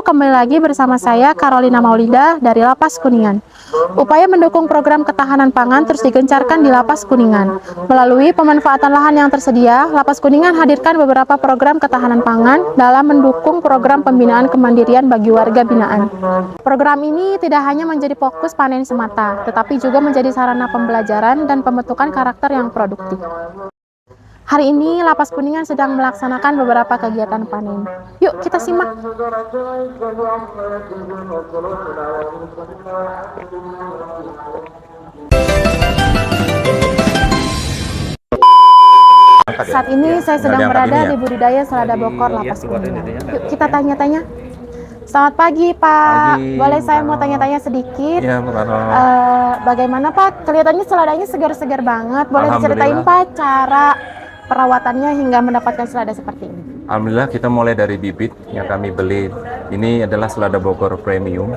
kembali lagi bersama saya Carolina Maulida dari Lapas Kuningan. Upaya mendukung program ketahanan pangan terus digencarkan di Lapas Kuningan. Melalui pemanfaatan lahan yang tersedia, Lapas Kuningan hadirkan beberapa program ketahanan pangan dalam mendukung program pembinaan kemandirian bagi warga binaan. Program ini tidak hanya menjadi fokus panen semata, tetapi juga menjadi sarana pembelajaran dan pembentukan karakter yang produktif. Hari ini Lapas Kuningan sedang melaksanakan beberapa kegiatan panen. Yuk kita simak. Saat ini saya sedang berada di budidaya selada bokor Lapas Kuningan. Yuk kita tanya-tanya. Selamat pagi Pak. Boleh saya mau tanya-tanya sedikit? Iya, bagaimana Pak? Kelihatannya seladanya segar-segar banget. Boleh diceritain Pak cara perawatannya hingga mendapatkan selada seperti ini? Alhamdulillah kita mulai dari bibit yang kami beli. Ini adalah selada bokor premium.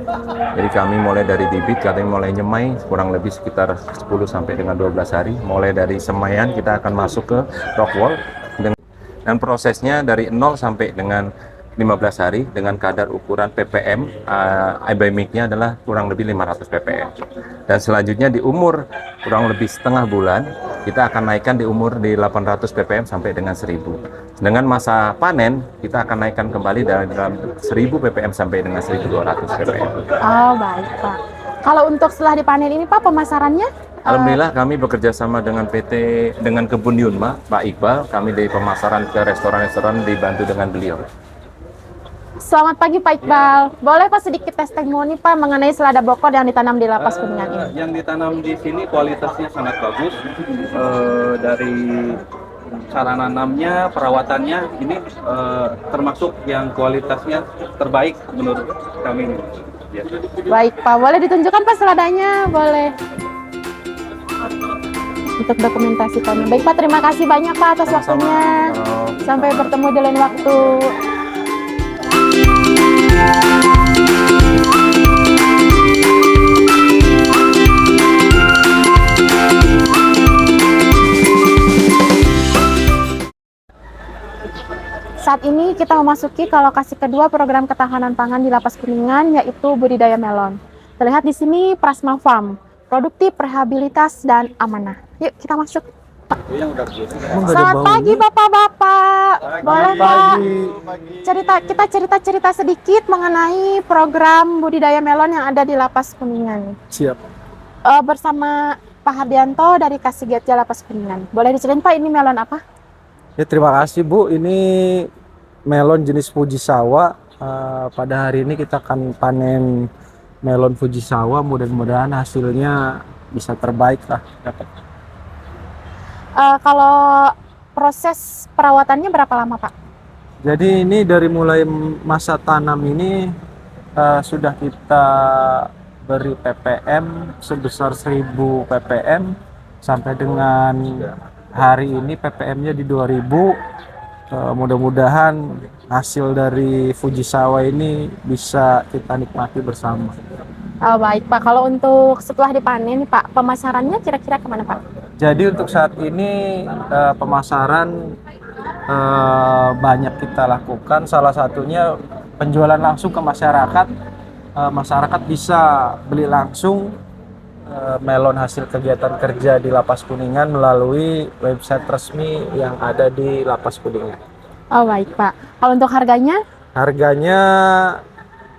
Jadi kami mulai dari bibit, kami mulai nyemai kurang lebih sekitar 10 sampai dengan 12 hari. Mulai dari semaian kita akan masuk ke rock wall dan prosesnya dari 0 sampai dengan 15 hari dengan kadar ukuran ppm IBMIC-nya adalah kurang lebih 500 ppm. Dan selanjutnya di umur kurang lebih setengah bulan kita akan naikkan di umur di 800 ppm sampai dengan 1000. Dengan masa panen kita akan naikkan kembali dari dalam 1000 ppm sampai dengan 1200 ppm. Oh baik Pak. Kalau untuk setelah dipanen ini Pak, pemasarannya? Alhamdulillah kami bekerja sama dengan dengan Kebun Yunma, Pak Iqbal. Kami dari pemasaran ke restoran-restoran dibantu dengan beliau. Selamat pagi Pak Iqbal. Boleh Pak sedikit testimoni Pak mengenai selada bokor yang ditanam di Lapas Kuningan ini? Yang ditanam di sini kualitasnya sangat bagus. Dari cara nanamnya, perawatannya ini termasuk yang kualitasnya terbaik menurut kami. Ya. Baik Pak, boleh ditunjukkan Pak seladanya? Boleh. Untuk dokumentasi panen. Baik Pak, terima kasih banyak Pak atas waktunya. Sampai bertemu di lain waktu. Saat ini kita memasuki ke lokasi kedua program ketahanan pangan di Lapas Kuningan, yaitu budidaya melon. Terlihat di sini Prasma Farm, produktif, rehabilitas, dan amanah. Yuk kita masuk. Selamat pagi Bapak-bapak. Boleh Pak cerita sedikit mengenai program budidaya melon yang ada di Lapas Kuningan? Siap. Bersama Pak Hardianto dari Kasigetja Lapas Kuningan. Boleh diceritain Pak, ini melon apa? Ya, terima kasih Bu. Ini melon jenis Fujisawa. Pada hari ini kita akan panen melon Fujisawa. Mudah-mudahan hasilnya bisa terbaik lah. Kalau proses perawatannya berapa lama Pak? Jadi ini dari mulai masa tanam ini sudah kita beri ppm sebesar 1000 ppm sampai dengan hari ini ppm-nya di 2000. Mudah-mudahan hasil dari Fujisawa ini bisa kita nikmati bersama. Oh, baik Pak. Kalau untuk setelah dipanen Pak, pemasarannya kira-kira kemana Pak? Jadi untuk saat ini pemasaran banyak kita lakukan. Salah satunya penjualan langsung ke masyarakat. Masyarakat bisa beli langsung melon hasil kegiatan kerja di Lapas Kuningan melalui website resmi yang ada di Lapas Kuningan. Oh baik Pak. Kalau untuk harganya? Harganya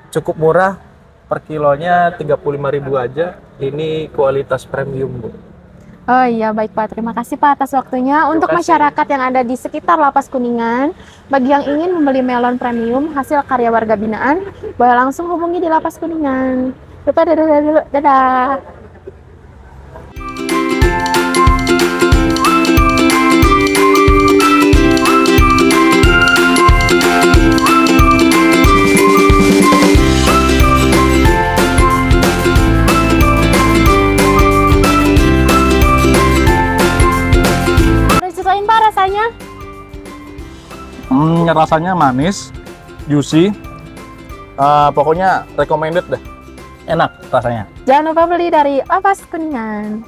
cukup murah, per kilonya 35.000 aja. Ini kualitas premium Bu. Oh iya baik Pak, terima kasih Pak atas waktunya. Untuk masyarakat yang ada di sekitar Lapas Kuningan, bagi yang ingin membeli melon premium hasil karya warga binaan, boleh langsung hubungi di Lapas Kuningan. Dadah. Rasanya manis, juicy, pokoknya recommended deh, enak rasanya. Jangan lupa beli dari Lapas Kuningan.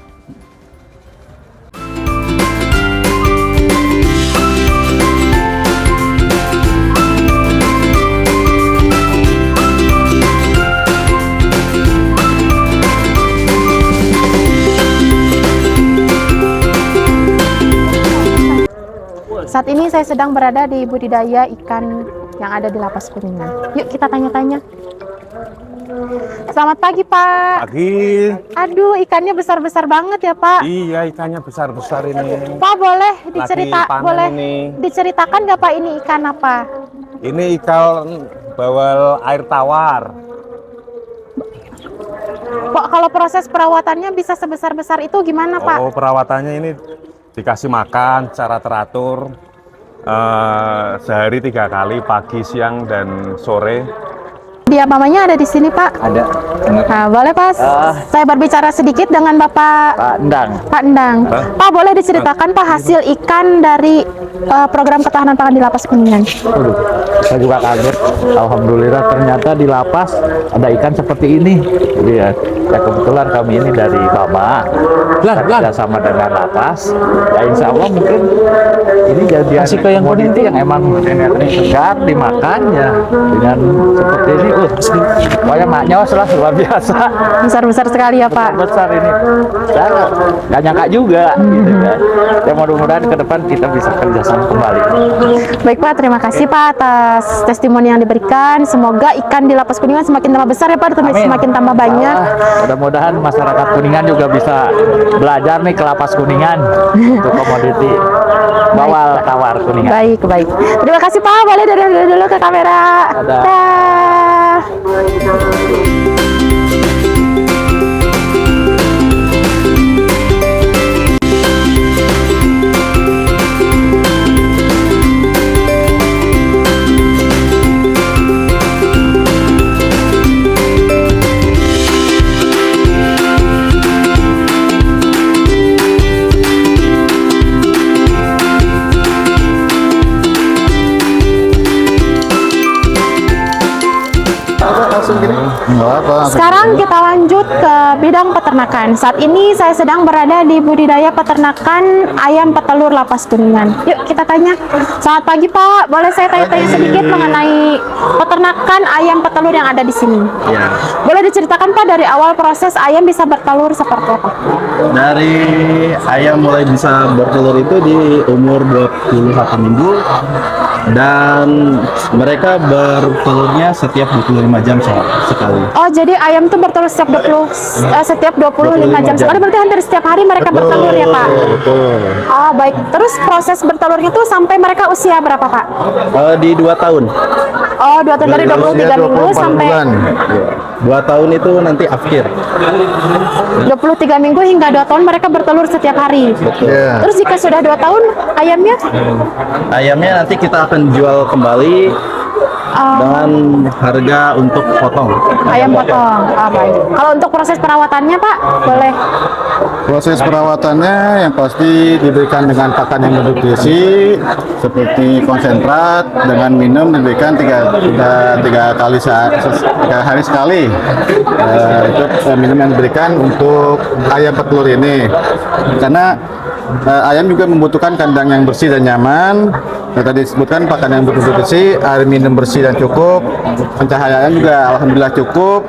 Saat ini saya sedang berada di budidaya ikan yang ada di Lapas Kuningan. Yuk kita tanya-tanya. Selamat pagi Pak. Pagi. Aduh, ikannya besar-besar banget ya Pak. Iya, ikannya besar-besar ini. Pak boleh panen ini. diceritakan nggak Pak ini ikan apa? Ini ikan bawal air tawar. Pak, kalau proses perawatannya bisa sebesar-besar itu gimana Pak? Oh, perawatannya ini dikasih makan secara teratur. Sehari 3 kali, pagi, siang, dan sore. Dia mamanya ada di sini Pak. Ada. Nah, boleh Pak, saya berbicara sedikit dengan Bapak Pak Endang. Pak Endang. Pak, boleh diceritakan Pak hasil ikan dari program ketahanan pangan di Lapas Kuningan? Saya juga kaget. Alhamdulillah ternyata di lapas ada ikan seperti ini. Iya. Ya kebetulan kami ini dari Bama. Kerja sama dengan lapas. Ya insya Allah mungkin ini jadi komoditi yang emang segar dimakan ya dengan seperti ini. Pokoknya maknya luar biasa. Besar-besar sekali ya Pak. Besar ini. Saya nggak nyangka juga gitu kan. Ya mudah-mudahan ke depan kita bisa kerjasama kembali. Baik Pak, terima kasih Pak atas testimoni yang diberikan. Semoga ikan di Lapas Kuningan semakin tambah besar ya Pak, dan semakin tambah banyak. Mudah-mudahan masyarakat Kuningan juga bisa belajar nih ke Lapas Kuningan untuk komoditi bawal tawar Kuningan. Baik, baik. Terima kasih Pak, boleh dulu ke kamera. Dah. Sekarang kita lanjut ke bidang peternakan. Saat ini saya sedang berada di budidaya peternakan ayam petelur Lapas Kuningan. Yuk kita tanya. Selamat pagi Pak, boleh saya tanya-tanya sedikit mengenai peternakan ayam petelur yang ada di sini? Ya, Boleh diceritakan Pak dari awal proses ayam bisa bertelur seperti apa? dari ayam mulai bisa bertelur itu di umur 21 minggu dan mereka bertelurnya setiap 25 jam sekali. Oh, jadi ayam itu bertelur setiap 25 jam sekali, berarti hampir setiap hari mereka bertelur ya Pak? Betul. Oh, baik. Terus proses bertelurnya itu sampai mereka usia berapa Pak? Di 2 tahun. Oh, 2 tahun dari 23 minggu sampai 2 tahun itu nanti akhir. 23 minggu hingga 2 tahun mereka bertelur setiap hari. Terus jika sudah 2 tahun ayamnya? Ayamnya nanti kita akan jual kembali dengan harga untuk potong. Ayam potong. Ah, baik. Kalau untuk proses perawatannya Pak, boleh? Proses perawatannya yang pasti diberikan dengan pakan yang bernutrisi seperti konsentrat dengan minum diberikan tiga hari sekali. Itu minum yang diberikan untuk ayam petelur ini karena ayam juga membutuhkan kandang yang bersih dan nyaman. Tadi disebutkan pakan yang bernutrisi, air minum bersih dan cukup, pencahayaan juga alhamdulillah cukup,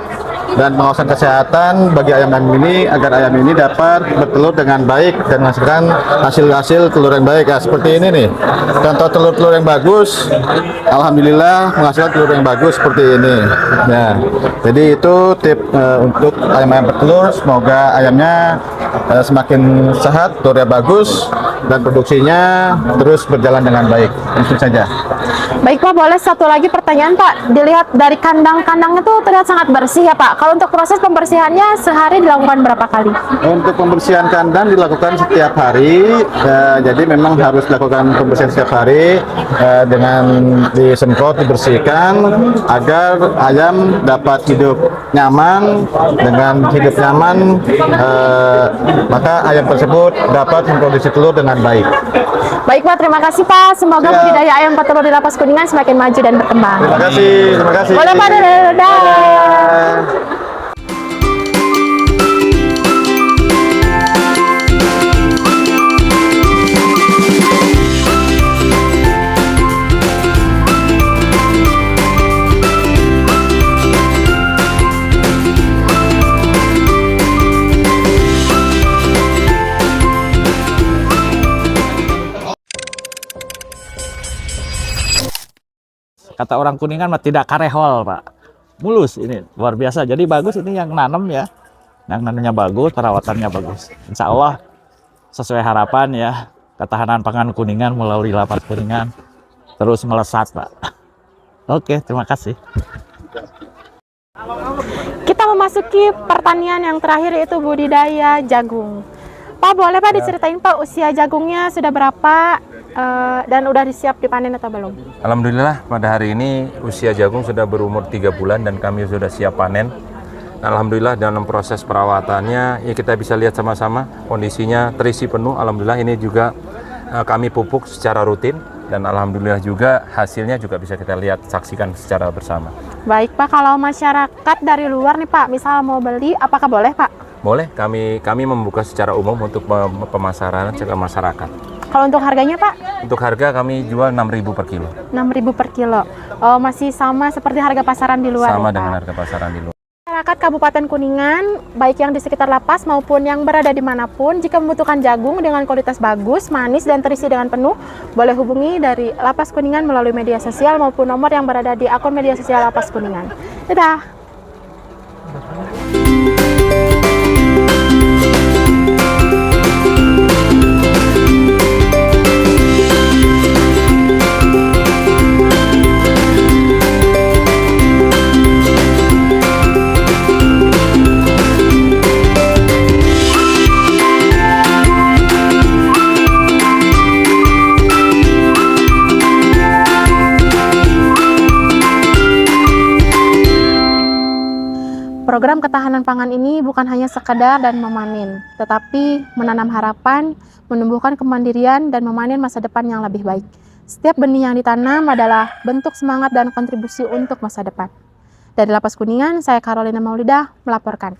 dan pengawasan kesehatan bagi ayam ini agar ayam ini dapat bertelur dengan baik dan menghasilkan hasil telur yang baik. Ya, seperti ini nih, contoh telur-telur yang bagus, alhamdulillah menghasilkan telur yang bagus seperti ini. Nah, jadi itu tip untuk ayam-ayam bertelur. Semoga ayamnya semakin sehat, telurnya bagus, dan produksinya terus berjalan dengan baik. Itu saja. Baik Pak, boleh satu lagi pertanyaan Pak. Dilihat dari kandang-kandang itu terlihat sangat bersih ya Pak. Kalau untuk proses pembersihannya sehari dilakukan berapa kali? Untuk pembersihan kandang dilakukan setiap hari, jadi memang harus dilakukan pembersihan setiap hari dengan disemprot, dibersihkan agar ayam dapat hidup nyaman. Dengan hidup nyaman, maka ayam tersebut dapat memproduksi telur dengan baik. Baik Pak, terima kasih Pak. Semoga budidaya ayam petelur di Lapas Kuningan semakin maju dan berkembang. Terima kasih, terima kasih. Boleh Pak, dadah. kata orang Kuningan mah tidak karehol, Pak. Mulus ini, luar biasa. Jadi bagus ini yang nanam ya. Yang nanamnya bagus, perawatannya bagus. Insya Allah sesuai harapan ya, ketahanan pangan Kuningan melalui Lapas Kuningan terus melesat, Pak. Oke, terima kasih. Kita memasuki pertanian yang terakhir, yaitu budidaya jagung. Pak, boleh Pak diceritain Pak usia jagungnya sudah berapa dan udah disiap dipanen atau belum? Alhamdulillah pada hari ini usia jagung sudah berumur 3 bulan dan kami sudah siap panen. Alhamdulillah dalam proses perawatannya ya kita bisa lihat sama-sama kondisinya terisi penuh. Alhamdulillah ini juga kami pupuk secara rutin dan alhamdulillah juga hasilnya juga bisa kita lihat saksikan secara bersama. Baik Pak, kalau masyarakat dari luar nih Pak, misal mau beli, apakah boleh Pak? Boleh, kami membuka secara umum untuk pemasaran ke masyarakat. Kalau untuk harganya Pak? Untuk harga kami jual 6.000 per kilo. 6.000 per kilo. Oh, masih sama seperti harga pasaran di luar Sama ya, dengan Pak? harga pasaran di luar. Masyarakat Kabupaten Kuningan, baik yang di sekitar lapas maupun yang berada dimanapun, jika membutuhkan jagung dengan kualitas bagus, manis, dan terisi dengan penuh, boleh hubungi dari Lapas Kuningan melalui media sosial maupun nomor yang berada di akun media sosial Lapas Kuningan. Dadah! Program ketahanan pangan ini bukan hanya sekedar dan memanen, tetapi menanam harapan, menumbuhkan kemandirian, dan memanen masa depan yang lebih baik. Setiap benih yang ditanam adalah bentuk semangat dan kontribusi untuk masa depan. Dari Lapas Kuningan, saya Carolina Maulidah melaporkan.